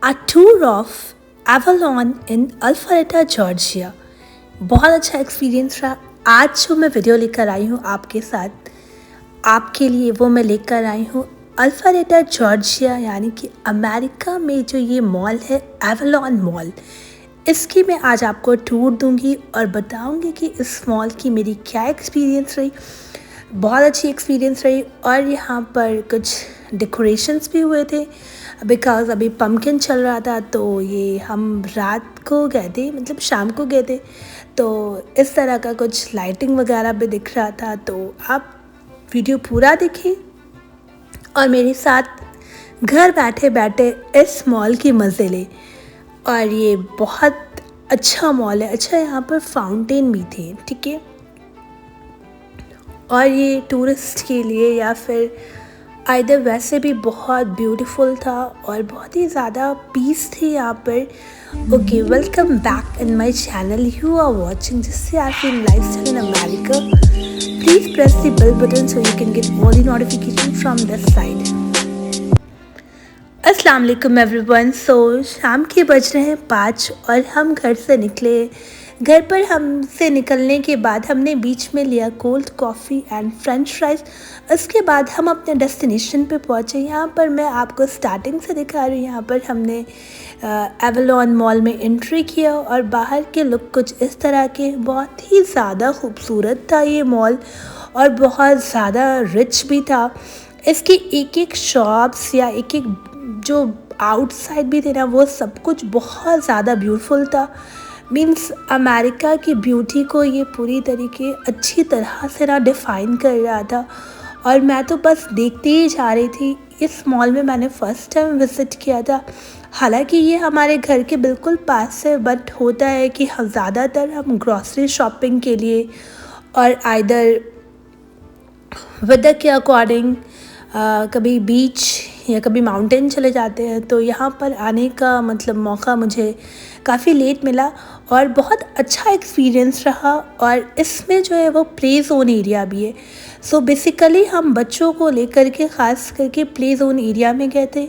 A tour of Avalon in Alpharetta Georgia. बहुत अच्छा experience रहा। आज जो मैं वीडियो लेकर आई हूँ आपके साथ, आपके लिए वो मैं लेकर आई हूँ अल्फारेटा जॉर्जिया, यानी कि अमेरिका में जो ये मॉल है एवलॉन मॉल। इसकी मैं आज आपको टूर दूंगी और बताऊंगी कि इस मॉल की मेरी क्या एक्सपीरियंस रही। बहुत अच्छी एक्सपीरियंस रही। और यहाँ पर कुछ डेकोरेशंस भी हुए थे बिकॉज़ अभी पम्पकिन चल रहा था, तो ये हम रात को गए थे, मतलब शाम को गए थे, तो इस तरह का कुछ लाइटिंग वगैरह भी दिख रहा था। तो आप वीडियो पूरा देखें और मेरे साथ घर बैठे बैठे इस मॉल की मज़े लें। और ये बहुत अच्छा मॉल है। अच्छा, यहाँ पर फाउंटेन भी थे, ठीक है। और ये टूरिस्ट के लिए या फिर आइदर वैसे भी बहुत ब्यूटीफुल था और बहुत ही ज़्यादा पीस थी यहाँ पर। Okay, welcome back in my channel. You are watching जिससे आप in lifestyle in America. Please press the bell button so you can get all the notification from this side. अस्सलाम वालेकुम एवरीवन। सो शाम के बज रहे हैं 5 और हम घर से निकले। घर पर हमसे निकलने के बाद हमने बीच में लिया cold coffee and French fries. उसके बाद हम अपने डेस्टिनेशन पे पहुँचे। यहाँ पर मैं आपको स्टार्टिंग से दिखा रही हूँ। यहाँ पर हमने एवलॉन मॉल में एंट्री किया और बाहर के लुक कुछ इस तरह के। बहुत ही ज़्यादा खूबसूरत था ये मॉल और बहुत ज़्यादा रिच भी था। इसकी एक एक शॉप्स या एक एक जो आउटसाइड भी थे ना, वो सब कुछ बहुत ज़्यादा ब्यूटीफुल था। मीन्स अमेरिका की ब्यूटी को ये पूरी तरीके अच्छी तरह से ना डिफ़ाइन कर रहा था और मैं तो बस देखते ही जा रही थी। इस मॉल में मैंने फ़र्स्ट टाइम विज़िट किया था। हालांकि ये हमारे घर के बिल्कुल पास है, बट होता है कि हम ज़्यादातर हम ग्रॉसरी शॉपिंग के लिए और आइदर वेदर के अकॉर्डिंग कभी बीच या कभी माउंटेन चले जाते हैं। तो यहाँ पर आने का मतलब मौका मुझे काफ़ी लेट मिला और बहुत अच्छा एक्सपीरियंस रहा। और इसमें जो है वो प्ले जोन एरिया भी है। सो बेसिकली हम बच्चों को लेकर के ख़ास करके प्ले जोन एरिया में गए थे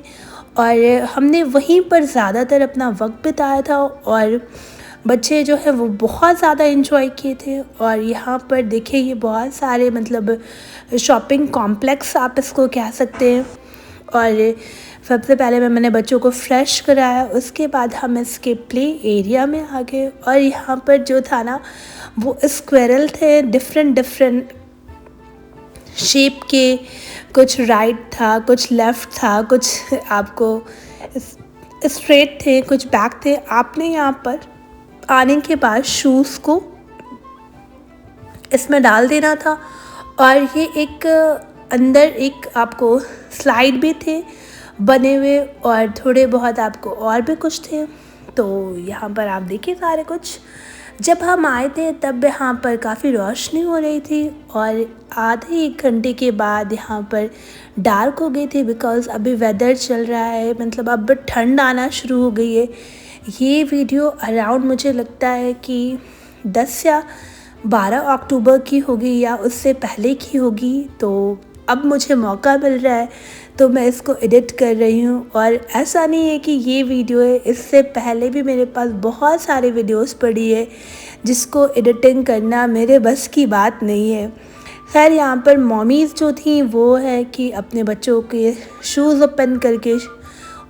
और हमने वहीं पर ज़्यादातर अपना वक्त बिताया था और बच्चे जो है वो बहुत ज़्यादा एंजॉय किए थे। और यहाँ पर देखिए ये बहुत सारे मतलब शॉपिंग कॉम्प्लेक्स आप इसको कह सकते हैं। और सबसे पहले मैंने बच्चों को फ्रेश कराया, उसके बाद हम इसके प्ले एरिया में आ गए। और यहाँ पर जो था ना वो स्क्वेरल थे, डिफरेंट शेप के। कुछ राइट था, कुछ लेफ़्ट था, कुछ आपको स्ट्रेट थे, कुछ बैक थे। आपने यहाँ पर आने के बाद शूज़ को इसमें डाल देना था और ये एक अंदर एक आपको स्लाइड भी थे बने हुए और थोड़े बहुत आपको और भी कुछ थे। तो यहाँ पर आप देखिए सारे कुछ। जब हम आए थे तब यहाँ पर काफ़ी रोशनी हो रही थी और आधे एक घंटे के बाद यहाँ पर डार्क हो गई थी बिकॉज़ अभी वेदर चल रहा है, मतलब अब ठंड आना शुरू हो गई है। ये वीडियो अराउंड मुझे लगता है कि 10 या 12 अक्टूबर की होगी या उससे पहले की होगी। तो अब मुझे मौका मिल रहा है तो मैं इसको एडिट कर रही हूँ। और ऐसा नहीं है कि ये वीडियो है, इससे पहले भी मेरे पास बहुत सारे वीडियोस पड़ी है जिसको एडिटिंग करना मेरे बस की बात नहीं है। खैर, यहाँ पर मॉमीज़ जो थी वो है कि अपने बच्चों के शूज़ ओपन करके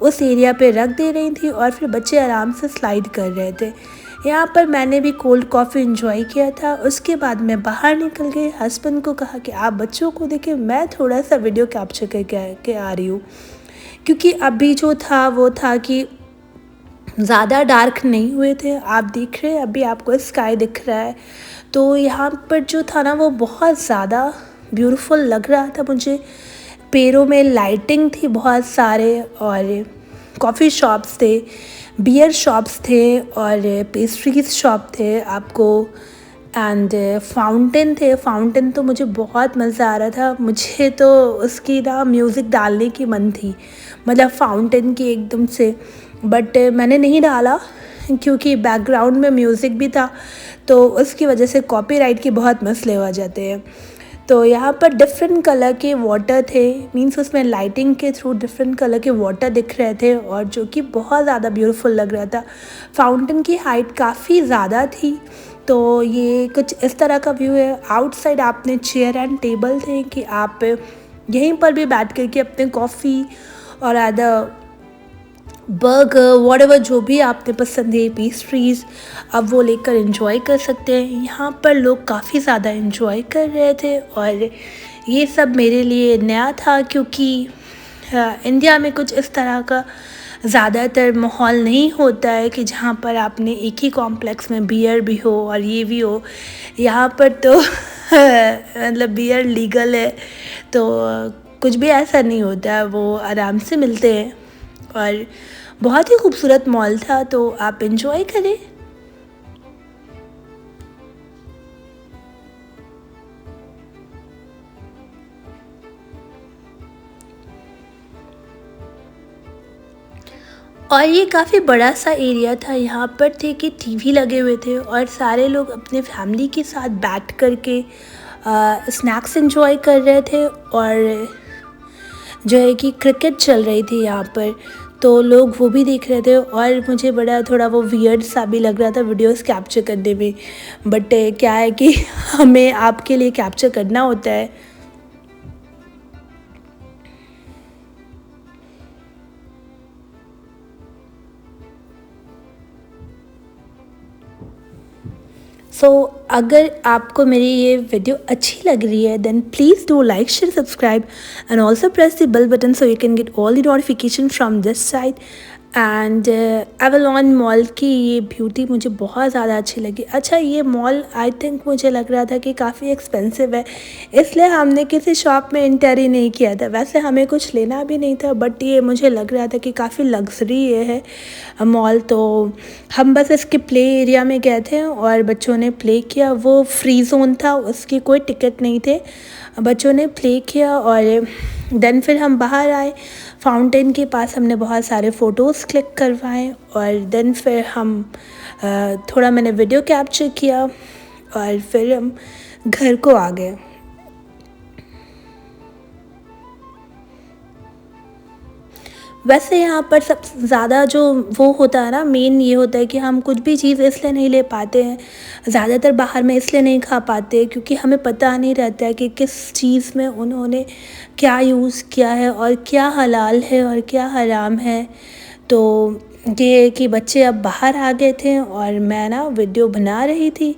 उस एरिया पे रख दे रही थी और फिर बच्चे आराम से स्लाइड कर रहे थे। यहाँ पर मैंने भी कोल्ड कॉफ़ी एंजॉय किया था। उसके बाद मैं बाहर निकल गई, हस्बैंड को कहा कि आप बच्चों को देखें, मैं थोड़ा सा वीडियो कैप्चर करके आ रही हूँ। क्योंकि अभी जो था वो था कि ज़्यादा डार्क नहीं हुए थे। आप देख रहे हैं अभी आपको स्काई दिख रहा है। तो यहाँ पर जो था ना वो बहुत ज़्यादा ब्यूटीफुल लग रहा था मुझे। पैरों में लाइटिंग थी बहुत सारे और कॉफ़ी शॉप्स थे, बियर शॉप्स थे और पेस्ट्रीज शॉप थे आपको, एंड फाउंटेन थे। फाउंटेन तो मुझे बहुत मज़ा आ रहा था। मुझे तो उसकी ना म्यूज़िक डालने की मन थी, मतलब फाउंटेन की एकदम से, बट मैंने नहीं डाला क्योंकि बैकग्राउंड में म्यूज़िक भी था तो उसकी वजह से कॉपीराइट के बहुत मसले हो जाते हैं। तो यहाँ पर डिफरेंट कलर के वाटर थे, मीन्स उसमें लाइटिंग के थ्रू डिफरेंट कलर के वाटर दिख रहे थे और जो कि बहुत ज़्यादा ब्यूटीफुल लग रहा था। फाउंटेन की हाइट काफ़ी ज़्यादा थी। तो ये कुछ इस तरह का व्यू है। आउटसाइड आपने चेयर एंड टेबल थे कि आप यहीं पर भी बैठ करके अपने कॉफ़ी और अदर बर्गर व्हाटएवर जो भी आपने पसंद है पेस्ट्रीज़ अब वो लेकर एंजॉय कर सकते हैं। यहाँ पर लोग काफ़ी ज़्यादा एंजॉय कर रहे थे और ये सब मेरे लिए नया था, क्योंकि इंडिया में कुछ इस तरह का ज़्यादातर माहौल नहीं होता है कि जहाँ पर आपने एक ही कॉम्प्लेक्स में बियर भी हो और ये भी हो। यहाँ पर तो मतलब बियर लीगल है, तो कुछ भी ऐसा नहीं होता है, वो आराम से मिलते हैं। और बहुत ही खूबसूरत मॉल था, तो आप एंजॉय करें। और ये काफ़ी बड़ा सा एरिया था। यहाँ पर थे कि टीवी लगे हुए थे और सारे लोग अपने फैमिली के साथ बैठ कर के स्नैक्स एंजॉय कर रहे थे और जो है कि क्रिकेट चल रही थी यहाँ पर, तो लोग वो भी देख रहे थे। और मुझे बड़ा थोड़ा वो वियर्ड सा भी लग रहा था वीडियोस कैप्चर करने में, बट क्या है कि हमें आपके लिए कैप्चर करना होता है। सो अगर आपको मेरी ये वीडियो अच्छी लग रही है then please do like share subscribe and also press the bell button so you can get all the notification from this side. And Avalon mall की ये ब्यूटी मुझे बहुत ज़्यादा अच्छी लगी। अच्छा, ये मॉल आई थिंक मुझे लग रहा था कि काफ़ी एक्सपेंसिव है, इसलिए हमने किसी शॉप में एंटर ही नहीं किया था। वैसे हमें कुछ लेना भी नहीं था, बट ये मुझे लग रहा था कि काफ़ी लग्जरी ये है मॉल। तो हम बस इसके प्ले एरिया में गए थे और बच्चों ने प्ले किया। वो फ्री जोन था, उसकी कोई टिकट नहीं थे, बच्चों ने प्ले किया। और देन फिर हम बाहर आए फाउंटेन के पास, हमने बहुत सारे फ़ोटोज़ क्लिक करवाए और देन फिर हम थोड़ा मैंने वीडियो कैप्चर किया और फिर हम घर को आ गए। वैसे यहाँ पर सबसे ज़्यादा जो वो होता है ना, मेन ये होता है कि हम कुछ भी चीज़ इसलिए नहीं ले पाते हैं, ज़्यादातर बाहर में इसलिए नहीं खा पाते क्योंकि हमें पता नहीं रहता है कि किस चीज़ में उन्होंने क्या यूज़ किया है और क्या हलाल है और क्या हराम है। तो ये कि बच्चे अब बाहर आ गए थे और मैं ना वीडियो बना रही थी,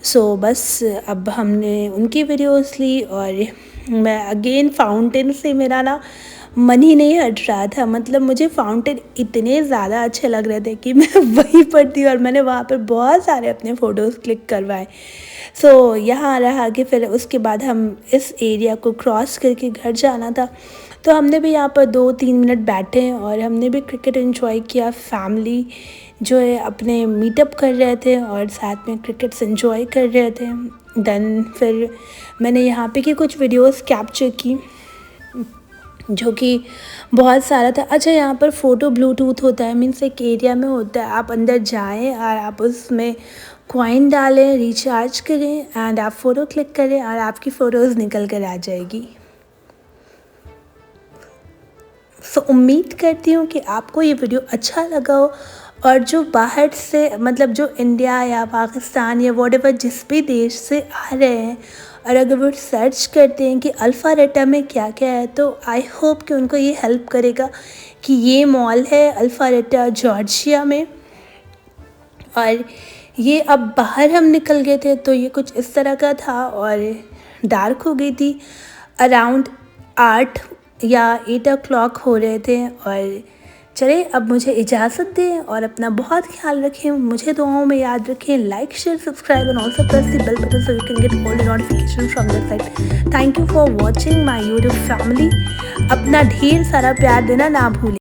सो बस अब हमने उनकी वीडियोस ली और मैं अगेन फाउंटेन से मेरा ना मन ही नहीं हट रहा था। मतलब मुझे फाउंटेन इतने ज़्यादा अच्छे लग रहे थे कि मैं वहीं पर थी और मैंने वहाँ पर बहुत सारे अपने फ़ोटोज़ क्लिक करवाए। सो यहाँ रहा कि फिर उसके बाद हम इस एरिया को क्रॉस करके घर जाना था, तो हमने भी यहाँ पर 2-3 मिनट बैठे और हमने भी क्रिकेट एंजॉय किया। फैमिली जो है अपने मीटअप कर रहे थे और साथ में क्रिकेट्स एंजॉय कर रहे थे। देन फिर मैंने यहाँ पे की कुछ वीडियोस कैप्चर की जो कि बहुत सारा था। अच्छा, यहाँ पर फ़ोटो ब्लूटूथ होता है, मीन्स एक एरिया में होता है, आप अंदर जाएं और आप उसमें कॉइन डालें, रिचार्ज करें एंड आप फ़ोटो क्लिक करें और आपकी फ़ोटोज़ निकल कर आ जाएगी। सो उम्मीद करती हूँ कि आपको ये वीडियो अच्छा लगा हो और जो बाहर से मतलब जो इंडिया या पाकिस्तान या व्हाटएवर जिस भी देश से आ रहे हैं और अगर वो सर्च करते हैं कि अल्फ़ारेटा में क्या क्या है, तो आई होप कि उनको ये हेल्प करेगा कि ये मॉल है अल्फ़ारेटा जॉर्जिया में। और ये अब बाहर हम निकल गए थे तो ये कुछ इस तरह का था और डार्क हो गई थी, अराउंड 8 या 8 o'clock हो रहे थे। और चले अब मुझे इजाज़त दें और अपना बहुत ख्याल रखें, मुझे दुआओं में याद रखें। Like share subscribe and also press the bell button so you can get all the notification from this side. Thank you for watching my YouTube family. अपना ढेर सारा प्यार देना ना भूलें।